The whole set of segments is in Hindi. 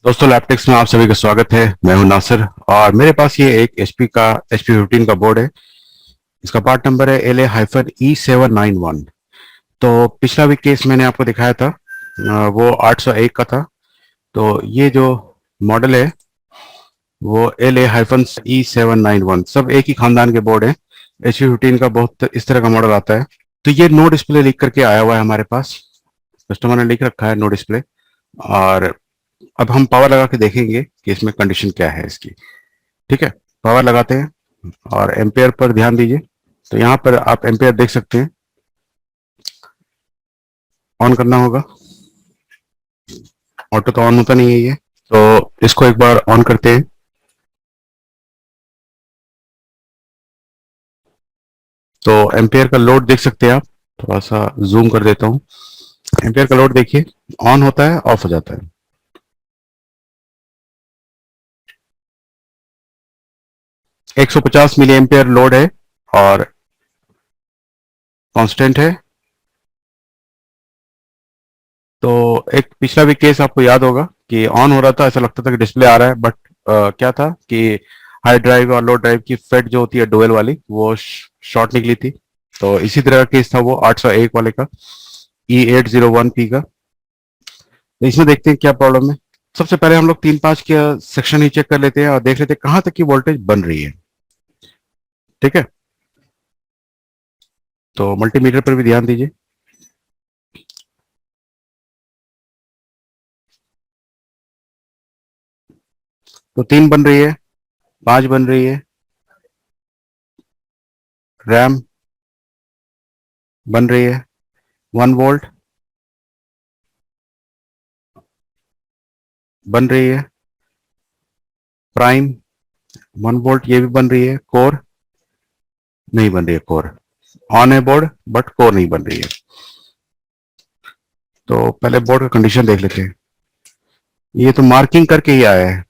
दोस्तों लैपटेक्स में आप सभी का स्वागत है। मैं हूं नासिर और मेरे पास ये एक एचपी 15 का बोर्ड है। इसका पार्ट नंबर है LA-E791। तो पिछला भी केस मैंने आपको दिखाया था, वो 801 का था। तो ये जो मॉडल है वो LA-E791, सब एक ही खानदान के बोर्ड है। HP 15 का बहुत इस तरह का मॉडल आता है। तो ये नो डिस्प्ले लिख करके आया हुआ है हमारे पास। कस्टमर ने लिख रखा है नो डिस्प्ले। और अब हम पावर लगा के देखेंगे कि इसमें कंडीशन क्या है इसकी। ठीक है, पावर लगाते हैं और एम्पेयर पर ध्यान दीजिए। तो यहाँ पर आप एम्पेयर देख सकते हैं। ऑन करना होगा, ऑटो तो ऑन होता नहीं है ये। तो इसको एक बार ऑन करते हैं। तो एम्पेयर का लोड देख सकते हैं आप। थोड़ा सा जूम कर देता हूँ। एम्पेयर का लोड देखिए, ऑन होता है, ऑफ हो जाता है। 150 मिली एम्पेयर लोड है और कांस्टेंट है। तो एक पिछला भी केस आपको याद होगा कि ऑन हो रहा था, ऐसा लगता था कि डिस्प्ले आ रहा है, बट क्या था कि हाई ड्राइव और लो ड्राइव की फेट जो होती है डुअल वाली, वो शॉर्ट निकली थी। तो इसी तरह का केस था वो 801 वाले का, E801P का। तो इसमें देखते हैं क्या प्रॉब्लम है। सबसे पहले हम लोग 3-5 का सेक्शन ही चेक कर लेते हैं और देख लेते हैं कहाँ तक की वोल्टेज बन रही है। ठीक है, तो मल्टीमीटर पर भी ध्यान दीजिए। तो 3 बन रही है, 5 बन रही है, रैम बन रही है, 1 वोल्ट बन रही है, प्राइम 1 वोल्ट ये भी बन रही है, कोर नहीं बन रही है। कोर ऑन है बोर्ड, बट कोर नहीं बन रही है। तो पहले बोर्ड का कंडीशन देख लेते हैं। ये तो मार्किंग करके ही आया है।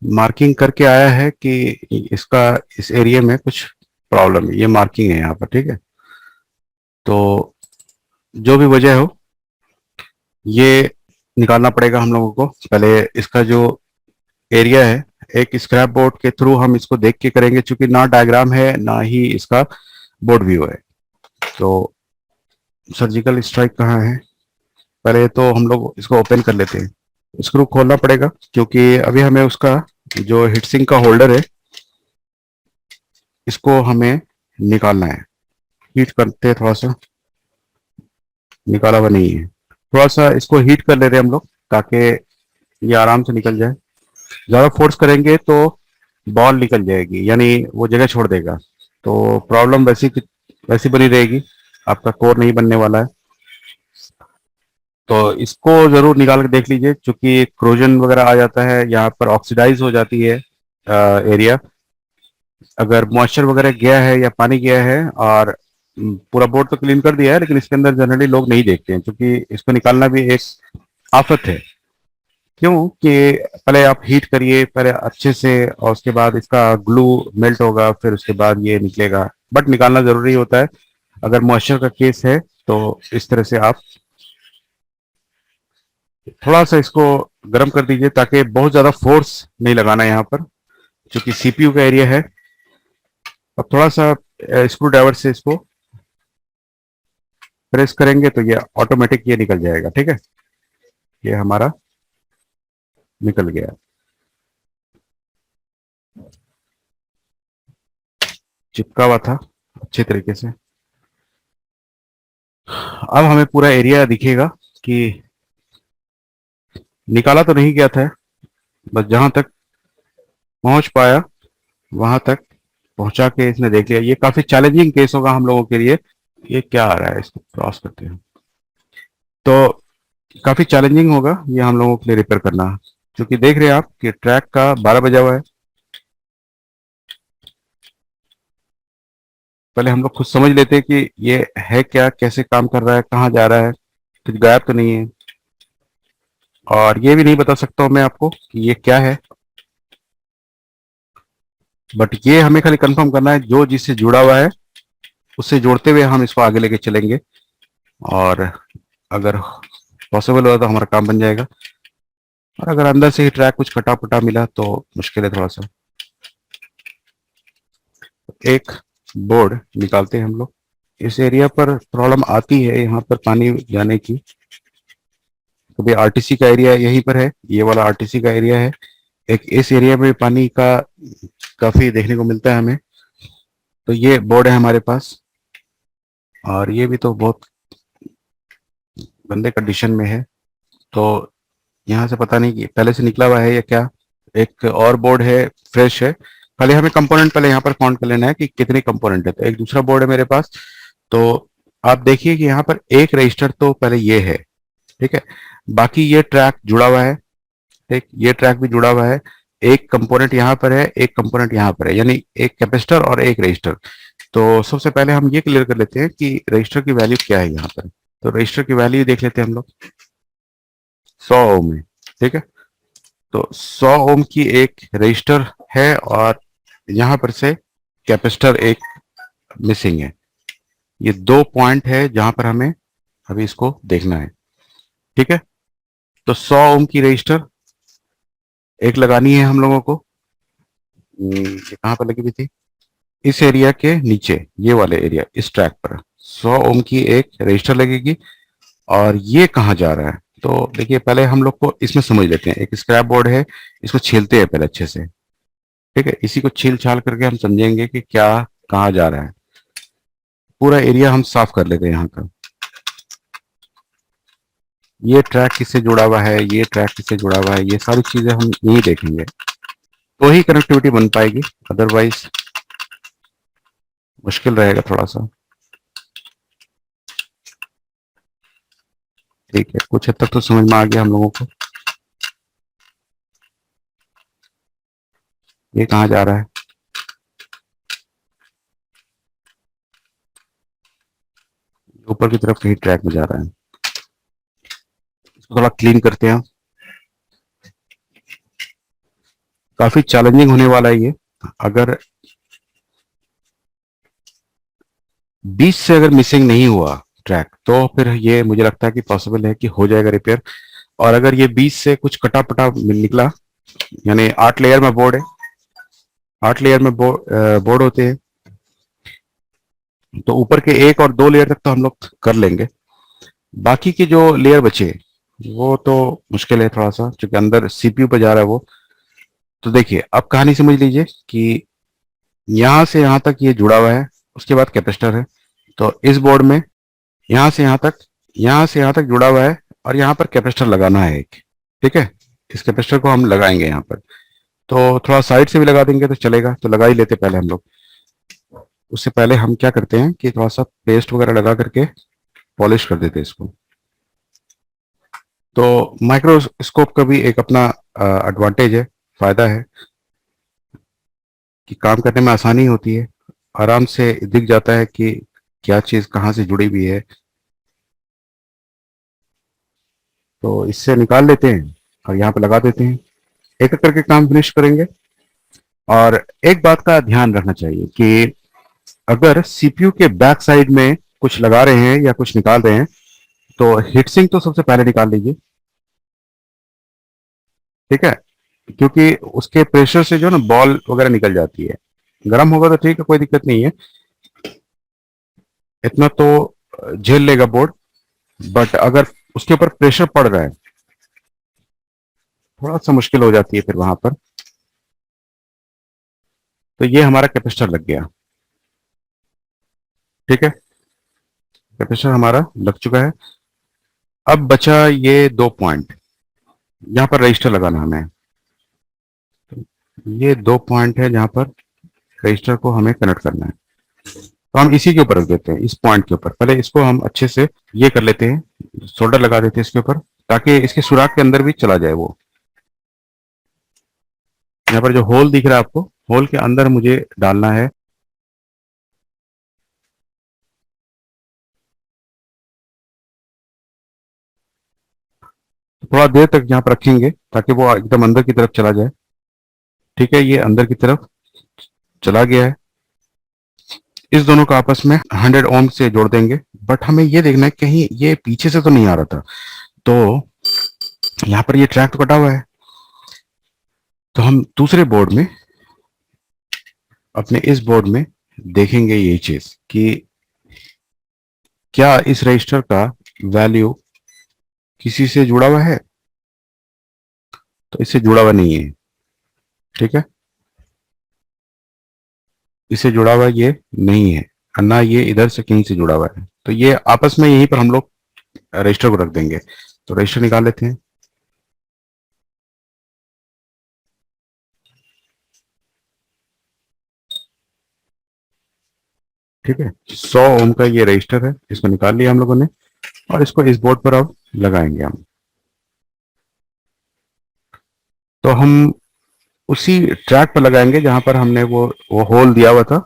मार्किंग करके आया है कि इसका इस एरिया में कुछ प्रॉब्लम है। ये मार्किंग है यहाँ पर। ठीक है, तो जो भी वजह हो ये निकालना पड़ेगा हम लोगों को। पहले इसका जो एरिया है, एक स्क्रैप बोर्ड के थ्रू हम इसको देख के करेंगे, क्योंकि ना डायग्राम है ना ही इसका बोर्ड व्यू है। तो सर्जिकल स्ट्राइक कहाँ है, पहले तो हम लोग इसको ओपन कर लेते हैं। स्क्रू खोलना पड़ेगा क्योंकि अभी हमें उसका जो हीटसिंक का होल्डर है इसको हमें निकालना है। हीट करते हैं थोड़ा सा, निकाला हुआ नहीं है। थोड़ा सा इसको हीट कर ले रहे हैं हम लोग ताकि ये आराम से निकल जाए। ज़्यादा फोर्स करेंगे तो बॉल निकल जाएगी, यानी वो जगह छोड़ देगा। तो प्रॉब्लम वैसी बनी रहेगी, आपका कोर नहीं बनने वाला है। तो इसको जरूर निकाल के देख लीजिए, क्योंकि क्रोजन वगैरह आ जाता है यहाँ पर, ऑक्सीडाइज हो जाती है एरिया। अगर मॉइस्चर वगैरह गया है या पानी गया है और पूरा बोर्ड तो क्लीन कर दिया है, लेकिन इसके अंदर जनरली लोग नहीं देखते हैं, क्योंकि इसको निकालना भी एक आफत है। क्यों कि पहले आप हीट करिए पहले अच्छे से, और उसके बाद इसका ग्लू मेल्ट होगा, फिर उसके बाद ये निकलेगा। बट निकालना जरूरी होता है अगर मॉइस्चर का केस है। तो इस तरह से आप थोड़ा सा इसको गर्म कर दीजिए, ताकि बहुत ज्यादा फोर्स नहीं लगाना है यहाँ पर, क्योंकि सीपीयू का एरिया है। अब थोड़ा सा स्क्रू ड्राइवर से इसको प्रेस करेंगे तो ये ऑटोमेटिक ये निकल जाएगा। ठीक है, ये हमारा निकल गया, चिपका हुआ था अच्छे तरीके से। अब हमें पूरा एरिया दिखेगा कि निकाला तो नहीं गया था, बस जहां तक पहुंच पाया वहां तक पहुंचा के इसने देख लिया। ये काफी चैलेंजिंग केस होगा हम लोगों के लिए। ये क्या आ रहा है, इसको क्रॉस करते हैं। तो काफी चैलेंजिंग होगा ये हम लोगों के लिए रिपेयर करना, क्योंकि देख रहे हैं आप कि ट्रैक का 12 बजा हुआ है। पहले हम लोग खुद समझ लेते हैं कि ये है क्या, कैसे काम कर रहा है, कहाँ जा रहा है, कुछ गायब तो नहीं है। और ये भी नहीं बता सकता हूँ मैं आपको कि ये क्या है, बट ये हमें खाली कंफर्म करना है जो जिससे जुड़ा हुआ है उससे जोड़ते हुए हम इसको आगे लेके चलेंगे। और अगर पॉसिबल हुआ तो हमारा काम बन जाएगा। और अगर अंदर से ही ट्रैक कुछ कटा फटा मिला तो मुश्किल है थोड़ा सा। एक बोर्ड निकालते हैं हम लोग। इस एरिया पर प्रॉब्लम आती है यहाँ पर पानी जाने की। तो भाई आरटीसी का एरिया यहीं पर है, ये वाला आरटीसी का एरिया है। एक इस एरिया में पानी का काफी देखने को मिलता है हमें। तो ये बोर्ड है हमारे पास, और ये भी तो बहुत गंदे कंडीशन में है। तो यहाँ से पता नहीं कि पहले से निकला हुआ है या क्या। एक और बोर्ड है, फ्रेश है। खाली हमें कंपोनेंट पहले यहाँ पर काउंट कर लेना है कि कितने कंपोनेंट है। तो एक दूसरा बोर्ड है मेरे पास। तो आप देखिए कि यहाँ पर एक रजिस्टर तो पहले ये है, ठीक है। बाकी ये ट्रैक जुड़ा हुआ है, ठीक, ये ट्रैक भी जुड़ा हुआ है। एक कंपोनेंट यहाँ पर है, एक कंपोनेंट यहाँ पर है, यानी एक कैपेसिटर और एक रजिस्टर। तो सबसे पहले हम ये क्लियर कर लेते हैं कि रजिस्टर की वैल्यू क्या है यहाँ पर। तो रजिस्टर की वैल्यू देख लेते हैं हम लोग। 100 ओम है, ठीक है। तो 100 ओम की एक रजिस्टर है, और यहां पर से कैपेसिटर एक मिसिंग है। ये दो पॉइंट है जहां पर हमें अभी इसको देखना है, ठीक है। तो 100 ओम की रजिस्टर एक लगानी है हम लोगों को। ये कहां पर लगी हुई थी? इस एरिया के नीचे, ये वाले एरिया, इस ट्रैक पर 100 ओम की एक रजिस्टर लगेगी। और ये कहाँ जा रहा है? तो देखिए, पहले हम लोग को इसमें समझ लेते हैं। एक स्क्रैप बोर्ड है, इसको छीलते हैं पहले अच्छे से, ठीक है। इसी को छील छाल करके हम समझेंगे कि क्या कहाँ जा रहा है। पूरा एरिया हम साफ कर लेते हैं यहाँ का। ये ट्रैक किससे जुड़ा हुआ है, ये ट्रैक किससे जुड़ा हुआ है, ये सारी चीजें हम यही देखेंगे, तो ही कनेक्टिविटी बन पाएगी। अदरवाइज मुश्किल रहेगा थोड़ा सा। ठीक है, कुछ हद तक तो समझ में आ गया हम लोगों को। ये कहाँ जा रहा है? ऊपर की तरफ कहीं ट्रैक में जा रहा है। इसको थोड़ा क्लीन करते हैं। काफी चैलेंजिंग होने वाला है ये। अगर 20 से अगर मिसिंग नहीं हुआ ट्रैक, तो फिर ये मुझे लगता है कि पॉसिबल है कि हो जाएगा रिपेयर। और अगर ये 20 से कुछ कटा पटा निकला, यानी 8 लेयर में बोर्ड है, 8 लेयर में बोर्ड होते हैं, तो ऊपर के 1 और 2 लेयर तक तो हम लोग कर लेंगे। बाकी की जो लेयर बचे वो तो मुश्किल है थोड़ा सा, क्योंकि अंदर सीपीयू पे जा रहा है वो। तो देखिए, अब कहानी समझ लीजिए कि यहां से यहां तक ये जुड़ा हुआ है, उसके बाद कैपेसिटर है। तो इस बोर्ड में यहां से यहां तक, यहां से यहां तक जुड़ा हुआ है, और यहां पर कैपेसिटर लगाना है एक, ठीक है। इस कैपेसिटर को हम लगाएंगे यहाँ पर। तो थोड़ा साइड से भी लगा देंगे तो चलेगा, तो लगा ही लेते पहले हम लोग। उससे पहले हम क्या करते हैं कि थोड़ा सा पेस्ट वगैरह लगा करके पॉलिश कर देते हैं इसको। तो माइक्रोस्कोप का भी एक अपना एडवांटेज है, फायदा है, कि काम करने में आसानी होती है। आराम से दिख जाता है कि क्या चीज कहाँ से जुड़ी हुई है। तो इससे निकाल लेते हैं और यहाँ पे लगा देते हैं। एक एक करके काम फिनिश करेंगे। और एक बात का ध्यान रखना चाहिए कि अगर सीपीयू के बैक साइड में कुछ लगा रहे हैं या कुछ निकाल रहे हैं, तो हीटसिंक तो सबसे पहले निकाल लीजिए, ठीक है। क्योंकि उसके प्रेशर से जो ना बॉल वगैरह निकल जाती है। गर्म होगा तो ठीक है, कोई दिक्कत नहीं है, इतना तो झेल लेगा बोर्ड। बट अगर उसके ऊपर प्रेशर पड़ रहा है, थोड़ा सा मुश्किल हो जाती है फिर वहां पर। तो ये हमारा कैपेसिटर लग गया, ठीक है। कैपेसिटर हमारा लग चुका है। अब बचा ये 2 पॉइंट, यहाँ पर रजिस्टर लगाना हमें। ये 2 पॉइंट है जहां पर रजिस्टर को हमें कनेक्ट करना है। तो हम इसी के ऊपर रख देते हैं, इस पॉइंट के ऊपर। पहले इसको हम अच्छे से ये कर लेते हैं, सोल्डर लगा देते हैं इसके ऊपर, ताकि इसके सुराख के अंदर भी चला जाए वो। यहाँ पर जो होल दिख रहा है आपको, होल के अंदर मुझे डालना है। तो थोड़ा देर तक यहाँ पर रखेंगे ताकि वो एकदम अंदर की तरफ चला जाए, ठीक है। ये अंदर की तरफ चला गया है। इस दोनों को आपस में 100 ओम से जोड़ देंगे। बट हमें ये देखना है कहीं ये पीछे से तो नहीं आ रहा था। तो यहाँ पर ये ट्रैक तो कटा हुआ है, तो हम दूसरे बोर्ड में, अपने इस बोर्ड में देखेंगे ये चीज कि क्या इस रजिस्टर का वैल्यू किसी से जुड़ा हुआ है। तो इससे जुड़ा हुआ नहीं है, ठीक है, इससे जुड़ा हुआ ये नहीं है, और ना ये इधर से कहीं से जुड़ा हुआ है। तो ये आपस में यहीं पर हम लोग रजिस्टर को रख देंगे। तो रजिस्टर निकाल लेते हैं। ठीक है, 100 ओम का ये रजिस्टर है, इसको निकाल लिया हम लोगों ने, और इसको इस बोर्ड पर अब लगाएंगे हम। तो हम उसी ट्रैक पर लगाएंगे जहां पर हमने वो होल दिया हुआ था।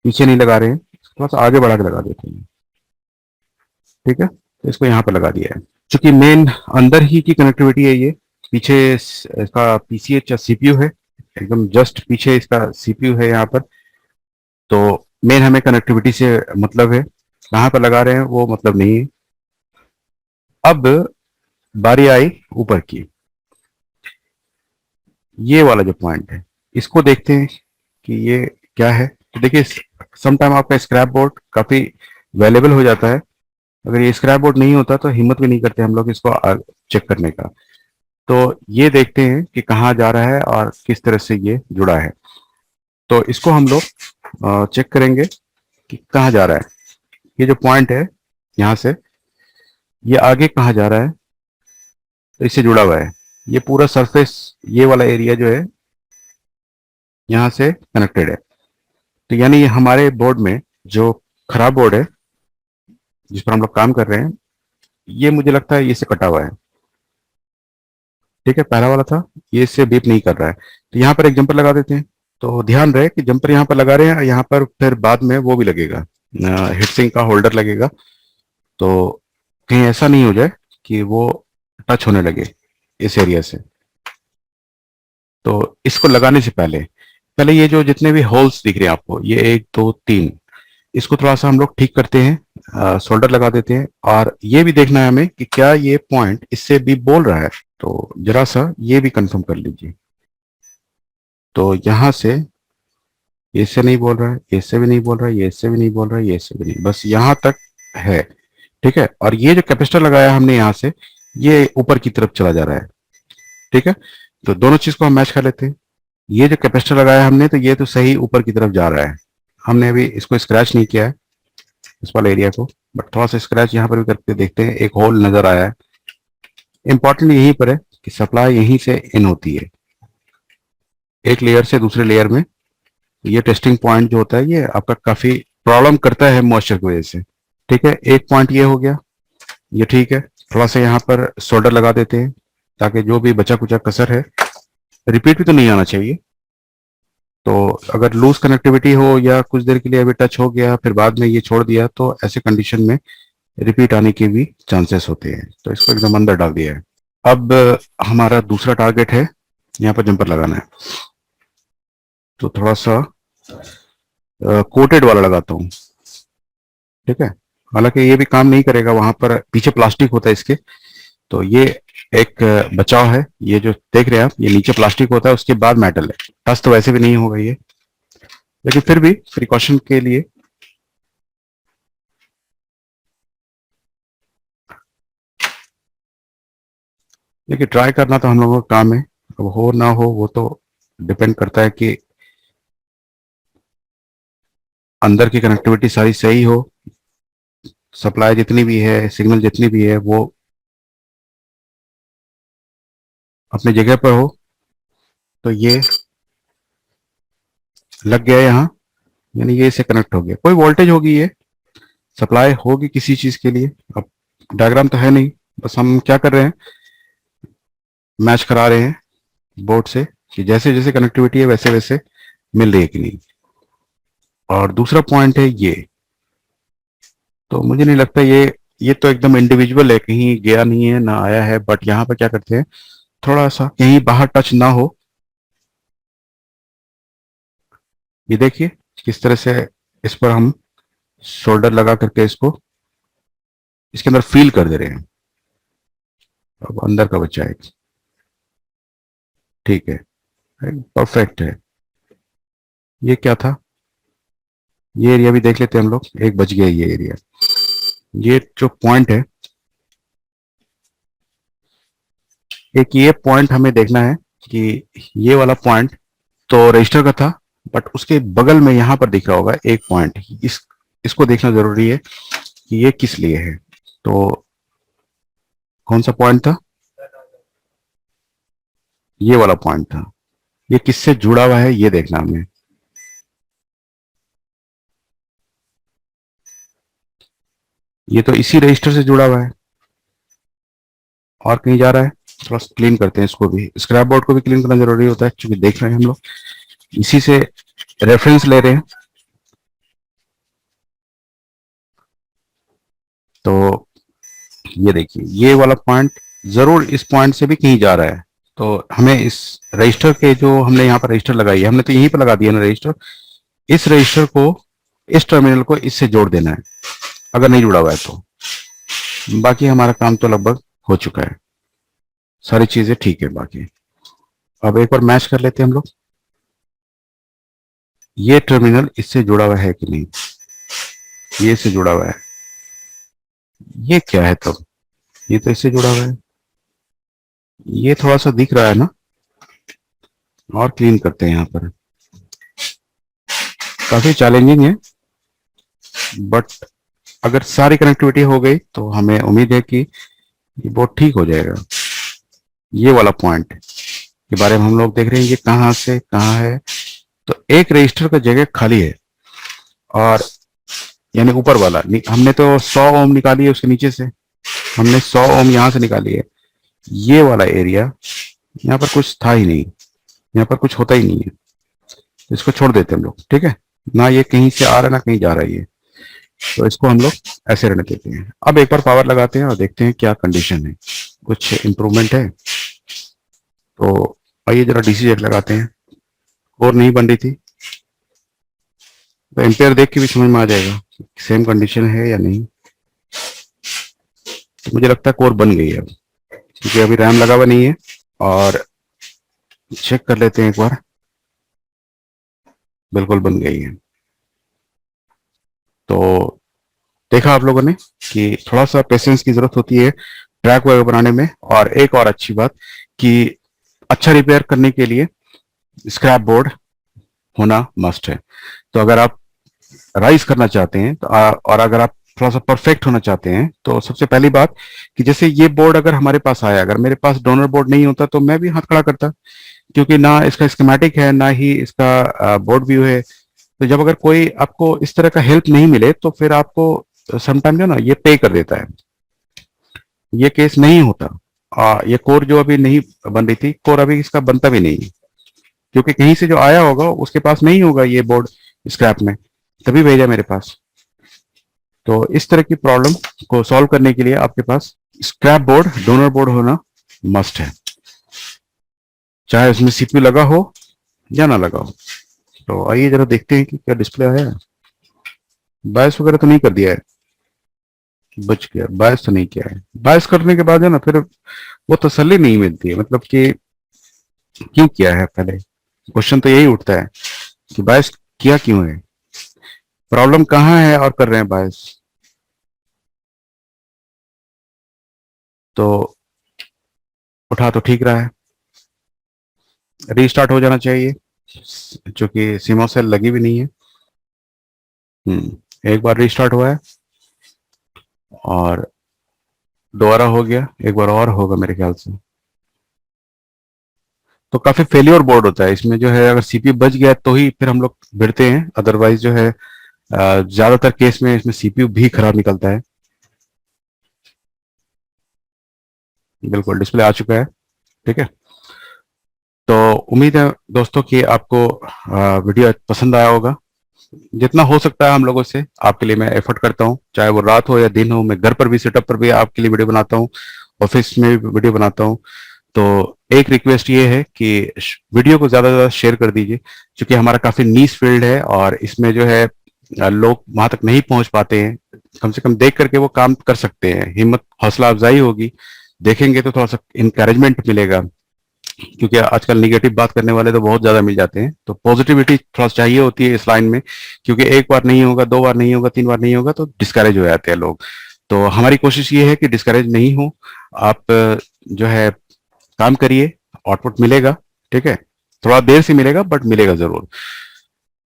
पीछे नहीं लगा रहे हैं, थोड़ा सा आगे बढ़ा के लगा देते हैं। ठीक है, तो इसको यहाँ पर लगा दिया है। चूंकि मेन अंदर ही की कनेक्टिविटी है ये, पीछे इसका पीसीएच या सीपीयू है, एकदम जस्ट पीछे इसका सीपीयू है यहाँ पर। तो मेन हमें कनेक्टिविटी से मतलब है, कहाँ पर लगा रहे हैं वो मतलब नहीं है। अब बारी आई ऊपर की, ये वाला जो पॉइंट है, इसको देखते हैं कि ये क्या है। तो देखिए, समटाइम आपका स्क्रैप बोर्ड काफी वैल्यूएबल हो जाता है। अगर ये स्क्रैप बोर्ड नहीं होता तो हिम्मत भी नहीं करते हम लोग इसको चेक करने का। तो ये देखते हैं कि कहाँ जा रहा है और किस तरह से ये जुड़ा है। तो इसको हम लोग चेक करेंगे कि कहाँ जा रहा है। ये जो पॉइंट है यहाँ से, ये आगे कहाँ जा रहा है, तो इससे जुड़ा हुआ है। ये पूरा सरफेस, ये वाला एरिया जो है यहाँ से कनेक्टेड है। तो यानी ये हमारे बोर्ड में जो खराब बोर्ड है जिस पर हम लोग काम कर रहे हैं, ये मुझे लगता है ये से कटा हुआ है। ठीक है, पहला वाला था, ये इससे बीप नहीं कर रहा है। तो यहाँ पर एक जंपर लगा देते हैं। तो ध्यान रहे कि जंपर यहाँ पर लगा रहे हैं, यहाँ पर फिर बाद में वो भी लगेगा, हिटसिंग का होल्डर लगेगा। तो कहीं ऐसा नहीं हो जाए कि वो टच होने लगे इस एरिया से। तो इसको लगाने से पहले पहले ये जो जितने भी होल्स दिख रहे हैं आपको, ये 1 2 3, इसको थोड़ा सा हम लोग ठीक करते हैं, सोल्डर लगा देते हैं। और ये भी देखना है हमें कि क्या ये पॉइंट इससे भी बोल रहा है। तो जरा सा ये भी कंफर्म कर लीजिए। तो यहां से ये इससे नहीं बोल रहा है, ये इससे भी नहीं बोल रहा है, ये इससे भी नहीं बोल रहा है, ये इससे भी नहीं, बस यहां तक है। ठीक है, और ये जो कैपेसिटर लगाया हमने यहाँ से, ये ऊपर की तरफ चला जा रहा है। ठीक है, तो दोनों चीज को हम मैच कर लेते हैं। ये जो कैपेसिटर लगाया हमने, तो ये तो सही ऊपर की तरफ जा रहा है। हमने अभी इसको स्क्रैच नहीं किया है, इस वाले एरिया को, बट थोड़ा सा स्क्रैच यहाँ पर भी करके देखते हैं। एक होल नजर आया है। इंपॉर्टेंट यहीं पर है कि सप्लाई यहीं से इन होती है, एक लेयर से दूसरे लेयर में। ये टेस्टिंग पॉइंट जो होता है, ये आपका काफी प्रॉब्लम करता है मॉइस्चर की वजह से। ठीक है, एक पॉइंट ये हो गया, ये ठीक है। थोड़ा सा यहाँ पर सोल्डर लगा देते हैं ताकि जो भी बचा कुचा कसर है, रिपीट भी तो नहीं आना चाहिए। तो अगर लूज कनेक्टिविटी हो या कुछ देर के लिए अभी टच हो गया फिर बाद में ये छोड़ दिया, तो ऐसे कंडीशन में रिपीट आने के भी चांसेस होते हैं। तो इसको एकदम अंदर डाल दिया है। अब हमारा दूसरा टारगेट है, यहाँ पर जंपर लगाना है। तो थोड़ा सा कोटेड वाला लगाता हूँ। ठीक है, हालांकि ये भी काम नहीं करेगा, वहां पर पीछे प्लास्टिक होता है इसके। तो ये एक बचाव है। ये जो देख रहे हैं आप, ये नीचे प्लास्टिक होता है, उसके बाद मेटल है। टच तो वैसे भी नहीं होगा ये, लेकिन फिर भी प्रिकॉशन के लिए। देखिए, ट्राई करना तो हम लोगों का काम है, अब हो ना हो वो तो डिपेंड करता है कि अंदर की कनेक्टिविटी सारी सही हो, सप्लाई जितनी भी है, सिग्नल जितनी भी है, वो अपनी जगह पर हो। तो ये लग गया यहाँ, यानी ये इससे कनेक्ट हो गया। कोई वोल्टेज होगी, ये सप्लाई होगी किसी चीज के लिए। अब डायग्राम तो है नहीं, बस हम क्या कर रहे हैं, मैच करा रहे हैं बोर्ड से कि जैसे जैसे कनेक्टिविटी है वैसे वैसे मिल रही है कि नहीं। और दूसरा पॉइंट है ये, तो मुझे नहीं लगता ये तो एकदम इंडिविजुअल है, कहीं गया नहीं है ना आया है। बट यहाँ पर क्या करते हैं, थोड़ा सा कहीं बाहर टच ना हो, ये देखिए किस तरह से इस पर हम शोल्डर लगा करके इसको इसके अंदर फील कर दे रहे हैं। अब अंदर का बच्चा है, ठीक है। परफेक्ट है। ये क्या था, ये एरिया भी देख लेते हैं हम लोग, एक बच गया ये एरिया। ये जो पॉइंट है, एक ये पॉइंट हमें देखना है कि ये वाला पॉइंट तो रजिस्टर का था, बट उसके बगल में यहां पर दिख रहा होगा एक पॉइंट, इसको देखना जरूरी है कि ये किस लिए है। तो कौन सा पॉइंट था, ये वाला पॉइंट था। ये किससे जुड़ा हुआ है ये देखना हमें। ये तो इसी रजिस्टर से जुड़ा हुआ है, और कहीं जा रहा है। थोड़ा क्लीन करते हैं इसको भी, स्क्रैप बोर्ड को भी क्लीन करना जरूरी होता है, क्योंकि देख रहे हैं हम लोग इसी से रेफरेंस ले रहे हैं। तो ये देखिए, ये वाला पॉइंट जरूर इस पॉइंट से भी कहीं जा रहा है। तो हमें इस रजिस्टर के, जो हमने यहाँ पर रजिस्टर लगाई है, हमने तो यहीं पर लगा दिया ना रजिस्टर, इस रजिस्टर को, इस टर्मिनल को इससे जोड़ देना है, अगर नहीं जुड़ा हुआ है तो। बाकी हमारा काम तो लगभग हो चुका है, सारी चीजें ठीक है बाकी। अब एक बार मैच कर लेते हैं हम लोग, ये टर्मिनल इससे जुड़ा हुआ है कि नहीं। ये इससे जुड़ा हुआ है। ये क्या है तब, ये तो इससे जुड़ा हुआ है। ये थोड़ा सा दिख रहा है ना, और क्लीन करते हैं यहाँ पर। काफी चैलेंजिंग है, बट अगर सारी कनेक्टिविटी हो गई तो हमें उम्मीद है कि ये बोर्ड ठीक हो जाएगा। ये वाला पॉइंट के बारे में हम लोग देख रहे हैं, ये कहाँ से कहाँ है। तो एक रजिस्टर का जगह खाली है, और यानी ऊपर वाला हमने तो 100 ओम निकाली है, उसके नीचे से हमने 100 ओम यहाँ से निकाली है। ये वाला एरिया, यहाँ पर कुछ था ही नहीं, यहाँ पर कुछ होता ही नहीं है। इसको छोड़ देते हैं हम लोग, ठीक है ना। ये कहीं से आ रहा है ना कहीं जा रहा है ये, तो इसको हम लोग ऐसे रहने देते हैं। अब एक बार पावर लगाते हैं और देखते हैं क्या कंडीशन है, कुछ इंप्रूवमेंट है। तो आइए जरा डीसी जेट लगाते हैं। और नहीं बन रही थी, तो एम्पेयर देख के भी समझ में आ जाएगा सेम कंडीशन है या नहीं। तो मुझे लगता है कोर बन गई है अब, क्योंकि अभी रैम लगा हुआ नहीं है। और चेक कर लेते हैं एक बार, बिल्कुल बन गई है। तो देखा आप लोगों ने कि थोड़ा सा पेशेंस की जरूरत होती है ट्रैक वगैरह बनाने में। और एक और अच्छी बात कि अच्छा रिपेयर करने के लिए स्क्रैप बोर्ड होना मस्ट है। तो अगर आप राइज करना चाहते हैं तो और अगर आप थोड़ा सा परफेक्ट होना चाहते हैं, तो सबसे पहली बात कि जैसे ये बोर्ड अगर हमारे पास आया, अगर मेरे पास डोनर बोर्ड नहीं होता तो मैं भी हाथ खड़ा करता, क्योंकि ना इसका स्कीमेटिक है ना ही इसका बोर्ड व्यू है। तो जब अगर कोई आपको इस तरह का हेल्प नहीं मिले तो फिर आपको समटाइम जो ना ये पे कर देता है। ये केस नहीं होता। ये कोर जो अभी नहीं बन रही थी, कोर अभी इसका बनता भी नहीं है, क्योंकि कहीं से जो आया होगा उसके पास नहीं होगा ये बोर्ड स्क्रैप में, तभी भेजा मेरे पास। तो इस तरह की प्रॉब्लम को सॉल्व करने के लिए आपके पास स्क्रैप बोर्ड, डोनर बोर्ड होना मस्ट है, चाहे उसमें सीपीयू लगा हो या ना लगा हो। तो आइए जरा देखते हैं कि क्या डिस्प्ले आया है। बायस वगैरह तो नहीं कर दिया है, बच गया। बायस तो नहीं किया है। बायस करने के बाद है ना फिर वो तसल्ली नहीं मिलती है, मतलब कि क्यों किया है। पहले क्वेश्चन तो यही उठता है कि बायस किया क्यों है, प्रॉब्लम कहाँ है और कर रहे हैं बायस। तो उठा तो ठीक रहा है, रीस्टार्ट हो जाना चाहिए, क्योंकि सीमो सेल लगी भी नहीं है। एक बार रीस्टार्ट हुआ है और दोबारा हो गया, एक बार और होगा मेरे ख्याल से। तो काफी फेलियर बोर्ड होता है इसमें, जो है अगर सीपीयू बच गया तो ही फिर हम लोग भिड़ते हैं, अदरवाइज जो है ज्यादातर केस में इसमें सीपीयू भी खराब निकलता है। बिल्कुल डिस्प्ले आ चुका है, ठीक है। तो उम्मीद है दोस्तों कि आपको वीडियो पसंद आया होगा। जितना हो सकता है हम लोगों से आपके लिए मैं एफर्ट करता हूँ, चाहे वो रात हो या दिन हो। मैं घर पर भी, सेटअप पर भी आपके लिए वीडियो बनाता हूँ, ऑफिस में भी वीडियो बनाता हूँ। तो एक रिक्वेस्ट ये है कि वीडियो को ज्यादा से ज्यादा शेयर कर दीजिए, क्योंकि हमारा काफी नीश फील्ड है और इसमें जो है लोग वहां तक नहीं पहुंच पाते हैं। कम से कम देख करके वो काम कर सकते हैं, हिम्मत हौसला अफजाई होगी, देखेंगे तो थोड़ा सा इंकरेजमेंट मिलेगा। क्योंकि आजकल निगेटिव बात करने वाले तो बहुत ज्यादा मिल जाते हैं, तो पॉजिटिविटी थोड़ा चाहिए होती है इस लाइन में, क्योंकि एक बार नहीं होगा, दो बार नहीं होगा, तीन बार नहीं होगा तो डिस्करेज हो जाते हैं लोग। तो हमारी कोशिश ये है कि डिस्करेज नहीं हो, आप जो है काम करिए, आउटपुट मिलेगा, ठीक है, थोड़ा देर से मिलेगा बट मिलेगा जरूर।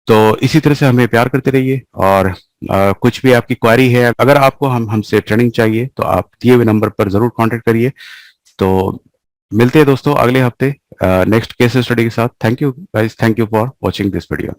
तो इसी तरह से हमें प्यार करते रहिए, और कुछ भी आपकी क्वारी है, अगर आपको हमसे ट्रेनिंग चाहिए तो आप दिए हुए नंबर पर जरूर कांटेक्ट करिए। तो मिलते हैं दोस्तों अगले हफ्ते नेक्स्ट केस स्टडी के साथ। Thank you guys, thank you for watching this video.